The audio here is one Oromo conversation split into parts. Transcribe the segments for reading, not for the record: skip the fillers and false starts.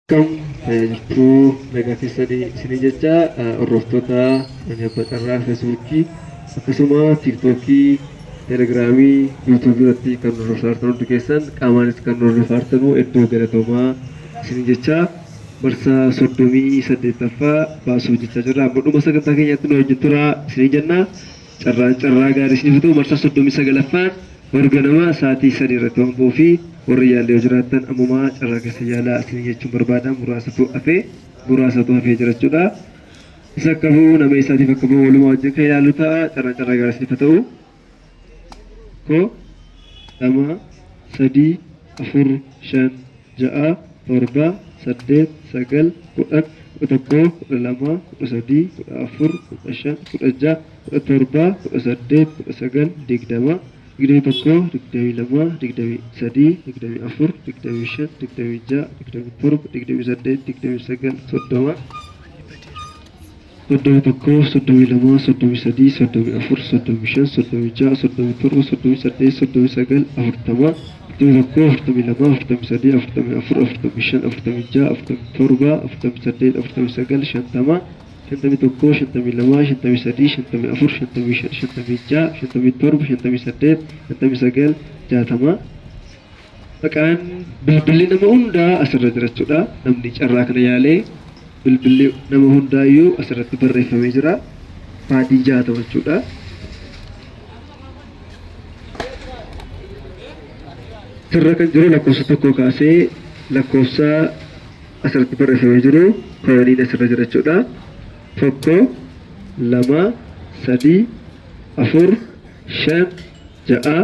Kam jirtuu nagaa keessanii isinii jecha hordoftoota abbaa carraa feesbuukii akkasuma tiiktookii teelegiraamii yuutuubii irratti kan hordofaa jirtan hundi keessan qaamaanis kan hordofaa jirtanuu iddoo galatoomaa isinii jecha barsaa 38ffaa baasuu jechaa jirra. Amma sagantaa keenyatti nu wajjin turaa isinii jenna. Carraa gaarii isiniif ta'u barsaa 39ffaan warganama sa'aatii 3 irratti waan bu'uu fi warri yaallee yoo jiraattan ammumaa carraa keessa yaalaa isin jechuun barbaadan muraasatu hafee jira jechuudha. Isa akka bu'u nama isaatiif akka bu'u walumaa wajjin kan ilaallu ta'a. Carraa gaarii isiniif ta'u 1 2 3 4 5 6 7 8 9 10 11 12 13 14 15 16 17 18 19 20 Digdami tokko, digdami lama, digdami sadii, digdami afur, digdami shan, digdami ja'a, digdami torba, digdami saddeet, digdami sagal, soddoma. Soddomi tokko, soddomi lama, soddomi sadii, soddomi afur, soddomi shan, soddomi ja'a, soddomi torba, soddomi saddeet, soddomi sagal, afurtama. Afurtami tokko, afurtami lama, afurtami sadii, afurtami afur, afurtami shan, afurtami ja'a, afurtami torba, afurtami saddeet, afurtami sagal, shantama. Shantami tokko, shantami lama, shantami sadii, shantami afur, shantami shan, shantami ja'a, shantami torba, shantami saddeet, shantami sagal, jaatama. Maqaan bilbilli nama hundaa asirra jira jechuudha. Namni carraa kana yaalee bilbilli nama hundaayyuu asirratti barreeffamee jira. Baadii jaatama jechuudha. Sirra kan jiru lakkoofsa tokko kaasee lakkoofsa asirratti barreeffamee jiru kudhaniin asirra jira jechuudha. Tokko, lama, sadii, afur, shan, ja'a,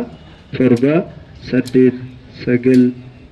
torba, saddeet, sagal,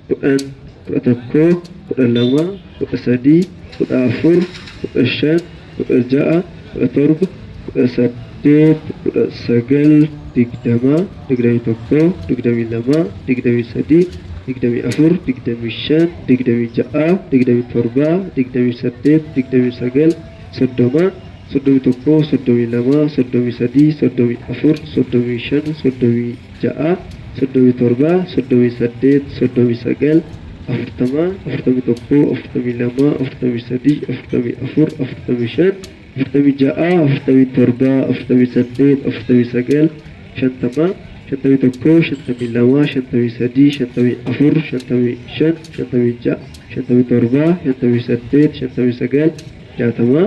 kudhan, kudha tokko, kudha lama, kudha sadii, kudha afur, kudha shan, kudha ja'a, kudha torba, kudha saddeet, kudha sagal, digdama, digdami tokko, digdami lama, digdami sadii, digdami afur, digdami shan, digdami ja'a, digdami torba, digdami saddeet, digdami sagal, soddoma, soddomi tokko, soddomi lama, soddomi sadii, soddomi afur, soddomi shan, soddomi ja'a, soddomi torba, soddomi saddeet, soddomi sagal, afurtama, afurtami tokko, afurtami lama, afurtami sadii, afurtami afur, afurtami shan, afurtami ja'a, afurtami torba, afurtami saddeet, afurtami sagal, shantama, shantami tokko, shantami lama, shantami sadii, shantami afur, shantami shan, shantami ja'a, shantami torba, shantami saddeet, shantami sagal, jaatama.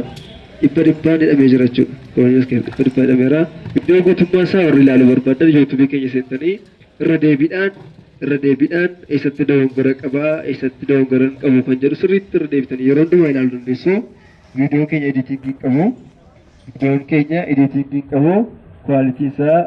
Dhibbaan hidhamee jira jechuudha. Koroniyas keessa dhibbaan hidhameera. Iddoo gootummaa isaa warri ilaaluu barbaadan yuutuubii keenya seentanii irra deebiidhaan eessatti dogongora qabaa, eessatti dogongora hin qabu kan jedhu sirriitti irra deebitanii yeroo hundumaa ilaaluu dandeessu. Viidiyoo keenya editingii qabu. Viidiyoon keenya editingii qabu. Kwaalitii isaa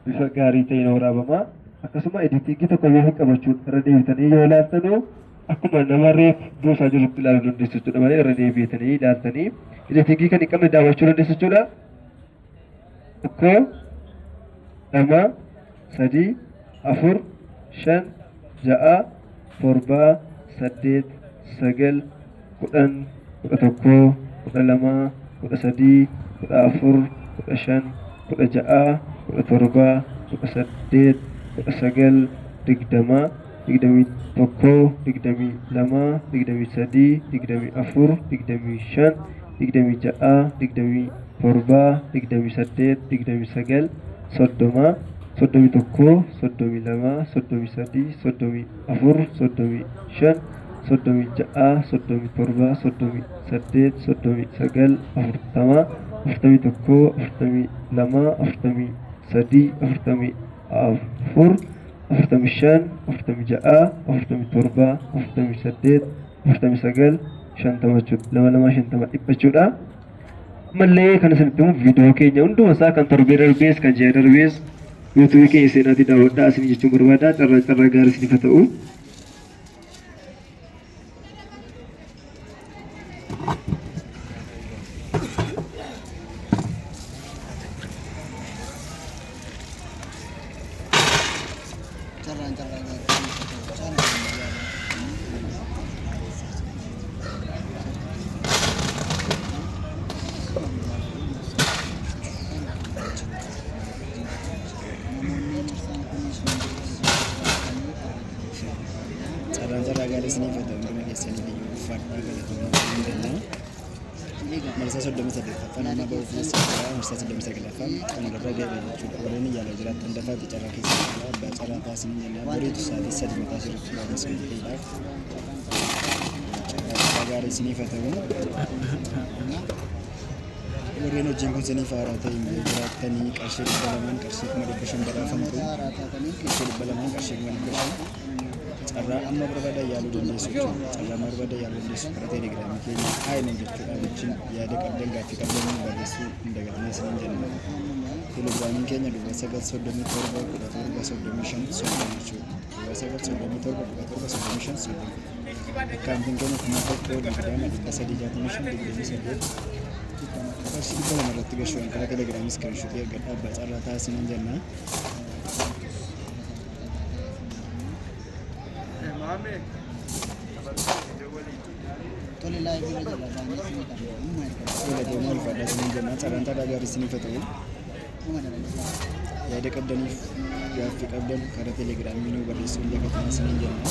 bifa gaarii ta'een waraabama. Akkasuma editingii tokko yoo qabachuun irra deebitanii yoo ilaaltanuu akkuma nama reef buusaa jirutti ilaaluu dandeessu jechuudha malee irra deebiitanii ilaaltanii editingii kan hin qabne daawwachuu dandeessu jechuudha. Tokko, lama, sadii, afur, shan, ja'a, torba, saddeet, sagal, kudhan, kudha tokko, kudha lama, kudha sadii, kudha afur, kudha shan, kudha ja'a, kudha torba, kudha saddeet, kudha sagal, digdama. Digdami tokko, digdami lama, digdami sadii, digdami afur, digdami shan, digdami ja'a, digdami torba, digdami saddeet, digdami sagal, soddoma, soddomi tokko, soddomi lama, soddomi sadii, soddomi afur, soddomi shan, soddomi ja'a, soddomi torba, soddomi saddeet, soddomi sagal, afurtama, afurtami tokko, afurtami lama, afurtami sadii, afurtami afur, afurtami shan, afurtami ja'a, afurtami torba, afurtami saddeet, afurtami sagal, shantama jechuudha. Lama shantama dhibba jechuudha. Ammallee kan isinitti himu viidiyoo keenya hunduma isaa kan torbee darbees kan ji'a darbees yuutuubii keenya seenaatii daawwadhaa isin jechuun barbaada. Carraa gaarii isiniif haa ta'u. Marsa soddoma saddeettaffaan amma ba'uuf marsa soddoma sagalaffaan xumurarra ga'e jechuudha. Warreen yaalaa jiraattan dafaatti carraa keessa jira. Abbaa carraa taasisan jennaan bariitu sa'aatii sadi mataa sirriitti laamas ta'eedhaaf carraa gaarii isiniif haa ta'u. Warreen hojiin kun isiniif haaraa ta'e jiraattanii qarshii 200 qarshii 500 badhaafamtu qarshii 200 qarshii 500 carraa amma barbaada yaaluu dandeessu jechuudha. Carraa barbaada yaaluu dandeessu karaa teelegiraamii keenya haayina jechuudha jechuun yaada qabdan gaaffii qabdan barreessuu hin dagatinaa isiniin jenna. Teelegiraamiin keenya duwwaa 937 17 akkaantiin keenya kuma tokko digdama 365 qarshii 200 irratti gashuun karaa teelegiraamii iskiriinshuutii argadhaa abbaa carraa taasisaniin jenna. Tole live irra jala baanee sinii qaba. Tole ulfaadhaa isiniin jenna. Sagantaa gaarii isiniif haa ta'u. Yaada qabdaniif gaaffii qabdan karaa teelegiraamii nuu barreessuu hin dagatinaa isiniin jenna.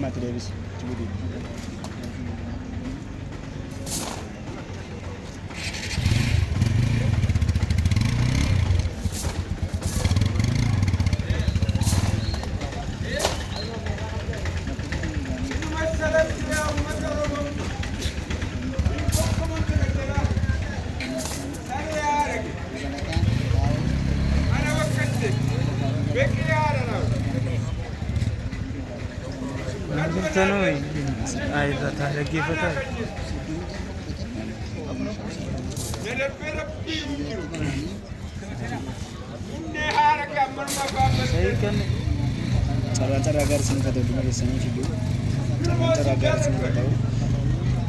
Mati Davis, Cibudi. Tanoi, ayda tarigi fata. Saya kan cara agar sini kata cuma biasanya video. Cara agar sini kata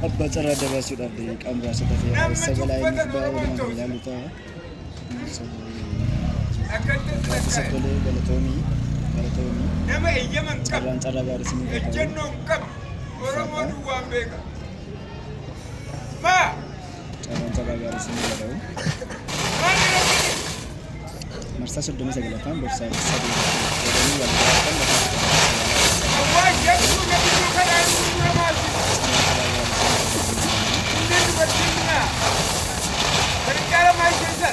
apa cara ada sudah di kamera sudah dia segala ini sudah dengan jalan luta. Sekali balatomi. Nama Yemen kap. Cara garis ini. Jenong kap. Orang mau dua bega. Ma. Cara garis ini ada. Marsa sudah bisa dilakukan bersama satu. Jadi yang dilakukan adalah. Wajib juga dilakukan informasi. Ini berjumlah. Berkala macam mana?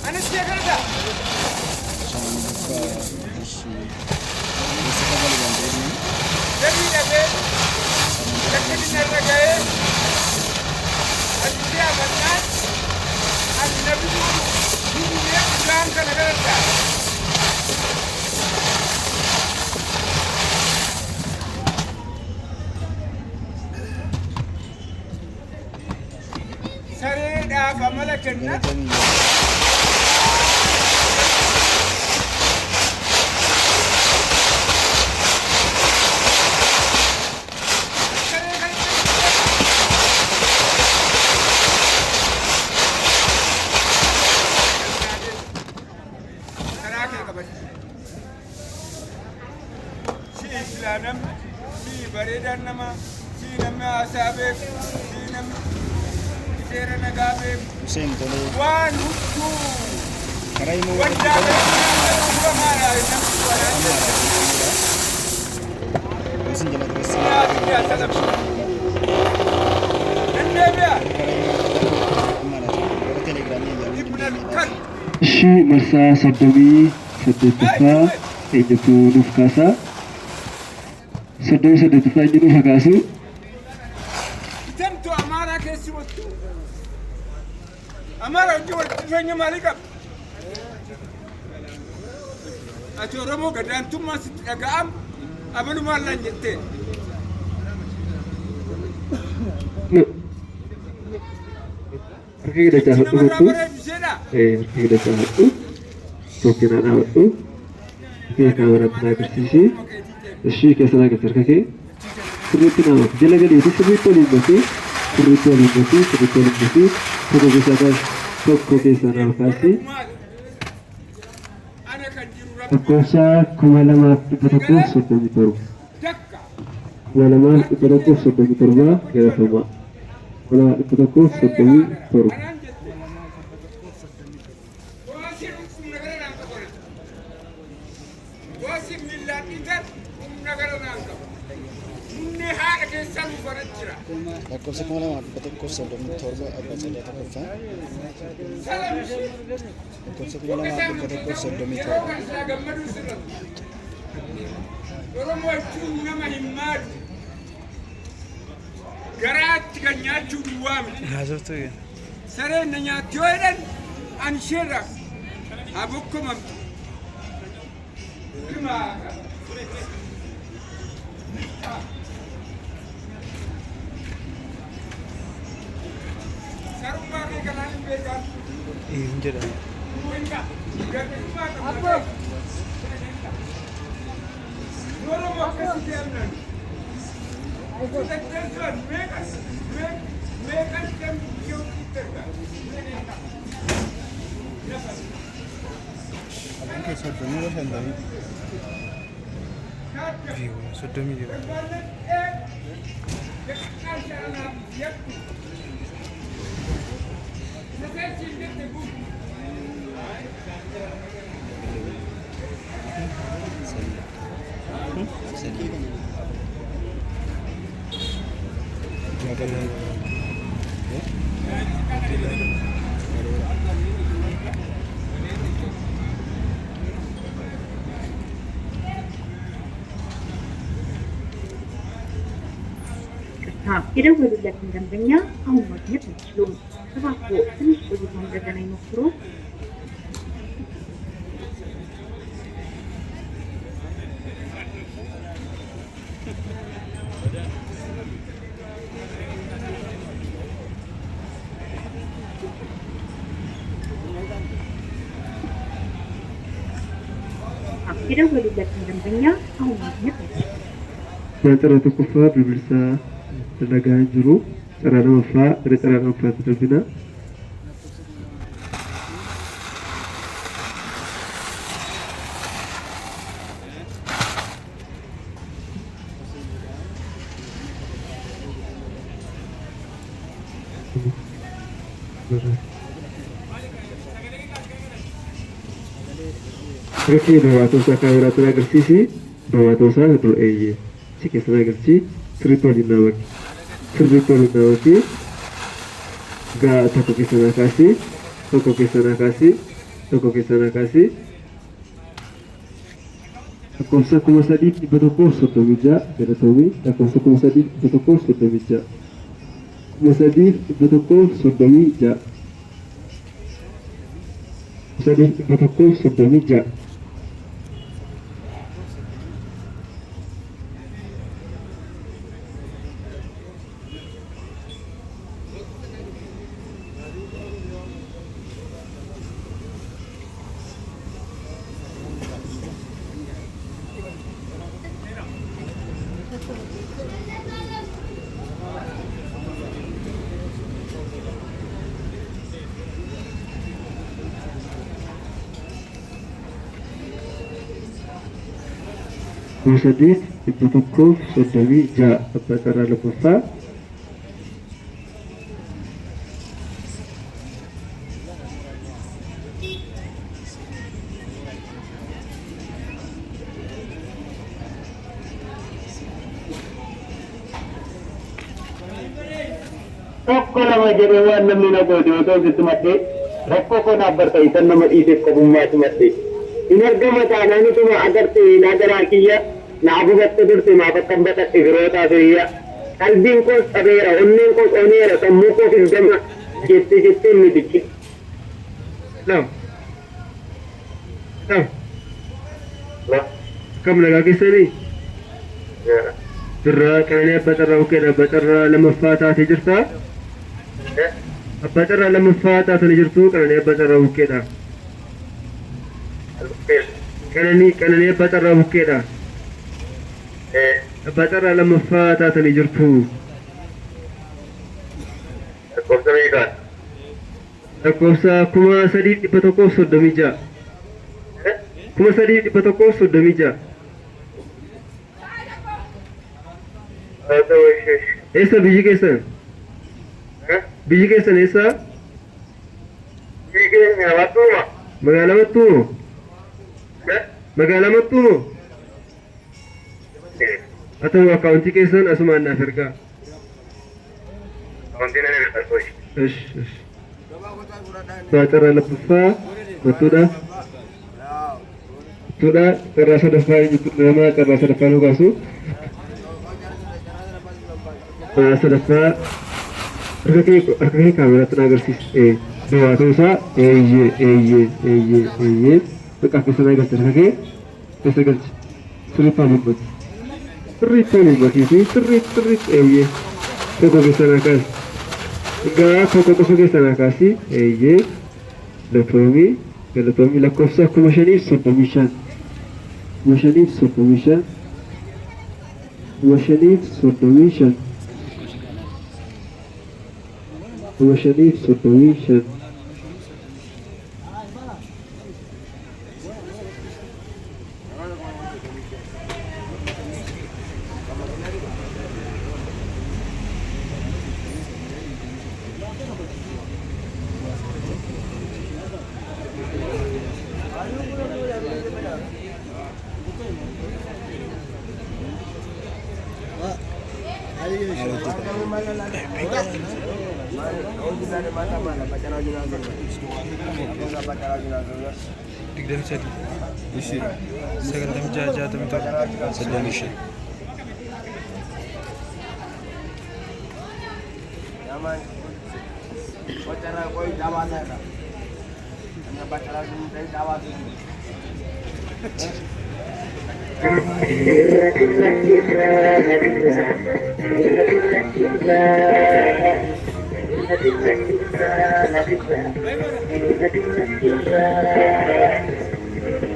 Anak siapa kerja? Jadi apa? Lekini neraka. Adia banyak. Adia biru. Dunia Islam kan negara. Sari dah pamala kena. Si Islam, si beredar nama, si nama asabek, si nama Sera Nagabe. Hussein Tole. One, two. Karaimu. One day. Kamara nam suara. Hussein jalan terus. Ya, salam. Nendebya. Kamara. Telegramnya jalan. Shi masa sabdawi saddeettaffaa eenyutu nuuf kaasa. Sabdawi saddeettaffaa eenyu nuuf kaasu. Itamtu Amara keessi wattu. Amara hojii walitti dhufeenya maalii qaba? Ati Oromoo gadaantummaa sitti dhaga'am abalumaan laan jettee. Harka hidhachaa hodhu hodhu. Harka hidhachaa hodhu. Tokkinaa dhaabadhu. Harka kaameratti naa agarsiisi. Ishii keessa naa agarsiisa harka kee. Sirriitti naamatu. Jala gadiitii sirriitti oliin bakee. sirriitti waliin buusii tokko keessan alkaasii Ana kan jiru lakkoofsa 2137 2137 galatamaa 2137 lakkoofsa 2137 abbaa cadaa tokkoffaa lakkoofsa 2137 Oromoo jechuun nama hin maadu. Garaatti kan nyaachuu duwwaa miti. Sareen na nyaatti yoo jedhan ani isheerraa haa bokkomamtu. Sarummaa kee kanaan hin beekan. Hin jedhamu. Oromoo akkasitti amnan. Soddomii jiru. የደወሉለትን ደንበኛ አሁን ማግኘት አይችሉም። እባክዎ ትንሽ ቆይተው እንደገና ይሞክሩ። የደወሉለትን ደንበኛ አሁን ማግኘት አይችሉም። Cara tokkoffaa bibilsaa dalagaa hin jiru. Cara lammaffaa gara cara lammaffaatti darbina. Berarti bahwa kameratu agarsiisi bahwa satu eeye. Jika saya agarsi sirriitti waliin naawwati gaa tokko keessan kaasii lakkoofsa 3136 galatoomii lakkoofsa 3136 3136 Musadif ibu tukuf sodami ja apa cara lepufa Tokko nama jedhee waan namni na godhe otoo sitti madde rakkoo koo naaf barsiisan nama dhiiseef qabummaatu madde. Hin argama taanaan utuma agarte nagaraa kiyya na abubatte durte maaf akkan baqadhe firootaa firiyya. Qalbiin koos qabeera, onneen koos oneera, sammuu koofis gama jettee inni dikki. Kam nagaa keessanii? Birraa qananii abbaa carraa buqqeedha. Abbaa carraa lammaffaa taatee jirtaa? Abbaa carraa lammaffaa taatanii jirtu qananii abbaa carraa buqqeedha. Qananii abbaa carraa buqqeedha. Abbaa carraa lammaffaa taatanii jirtu. lakkoofsa meeqaan? lakkoofsa 3136 3136 Haa ta'u ishee. eessa biyyi keessan eessa Biyyi keenya Mattuuma. magaalaa Mattuumoo haa ta'u akkaawuntii keessan asumaan naaf ergaa. Wanti nan erga qoy. እሺ ባጠራ ለፍፋ መጡዳ ቀራ ሰደፋ ለማ ቀራ ሰደፋ ነው ጋሱ ሰደፋ እርገቴ ካሜራ ተናገርሲስ በዋቶሳ በቃ ከሰና ገተርከ ከሰገልች ስሪፋ ምበት ስሪፋ ምበት ስሪት ከጎገሰናካስ Egaa tokko qofa keessan akaasi galatoomii lakkoofsa 535 535 digdami sadii sagaltamii jaha jaatamii torba saddeemii shan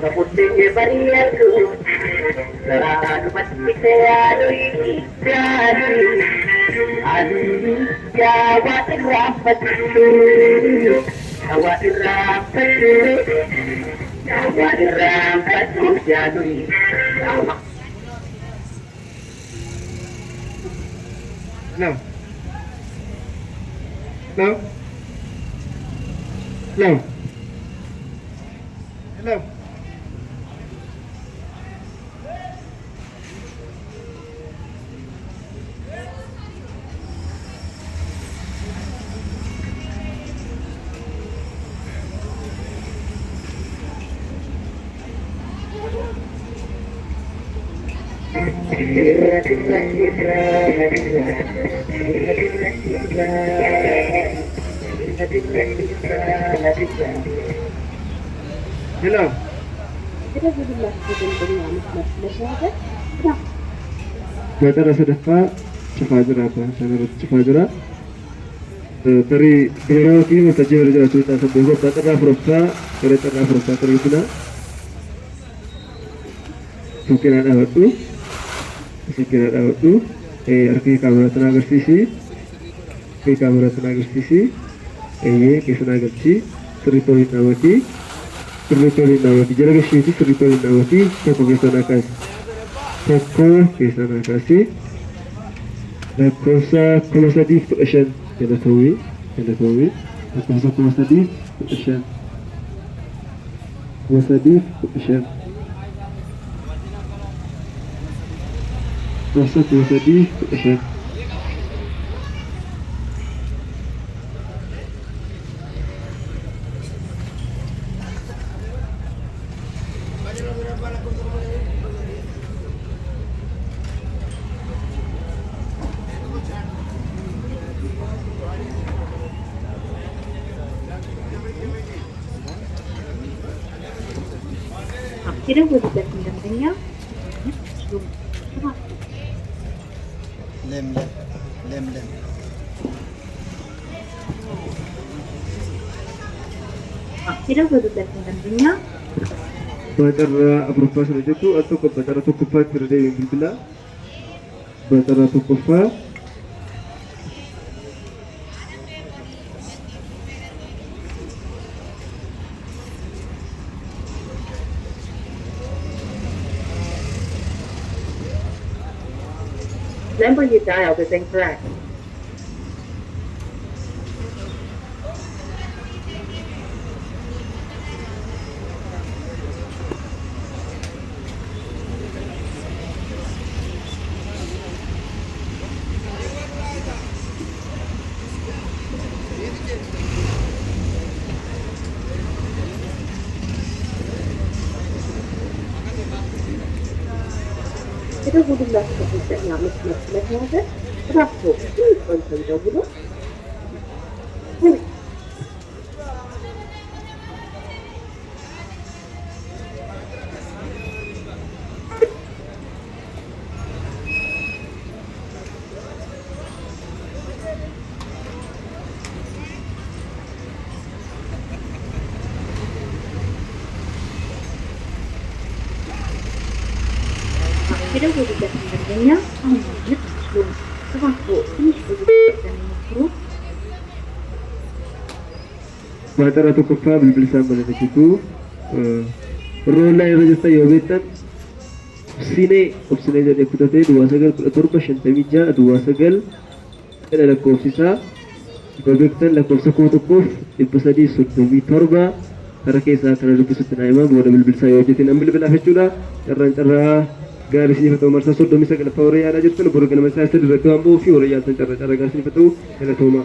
Kaputnya bariaku, seragu pasti seadui, Jawa rapat dulu, seadui. No. Hello. Bacara sedekah cefajra apa? Sangat cefajra. Dari berapa kali masa jauh jauh cerita sebelum bacara berapa? Kereta berapa kali itu dah? Mungkin ada waktu. Arki kamera tenaga sisi. Kisah nagasi. Teritori nawati jalaga shiti teritori nawati toko kisah nagasi lakkosa kolosadif ashan kelatowi lakkosa kolosadif ashan Akhirnya gue dikasih gantengnya. Lem. Akhirnya gue dikasih gantengnya. Bacara apa saja tu atau ke bacara tukupa kerja yang bila bacara tukupa number you dialed is incorrect. የተደወሉላችሁ ከፍተኛ መስመር ስለተያዘ እባክዎ ትንሽ ቆይተው ይደውሉ። የተደወሉለት ደንበኛ አሁን ማግኘት አይችሉም። እባክዎ ትንሽ ቆይተው ይሞክሩ። Maaxara tokkoffaa bilbilisaan balaliisitu roolaa irra jirta yoo beektan obsinee jedhee kutatee duwwaa 91756 duwwaa 9 jedha lakkoofsisaa yoo beektan lakkoofsa 1337 kara keessaa kana dubbisutti naa himaa booda bilbilisaa yoo hojjetin an bilbilaaf jechuudha carraa gaarii siif ta'u marsaa 39 horii yaalaa jirtan boroo ganama isaa isa dirratti waan ba'uu fi horii yaaltan carraa gaarii siif ta'u galatooma.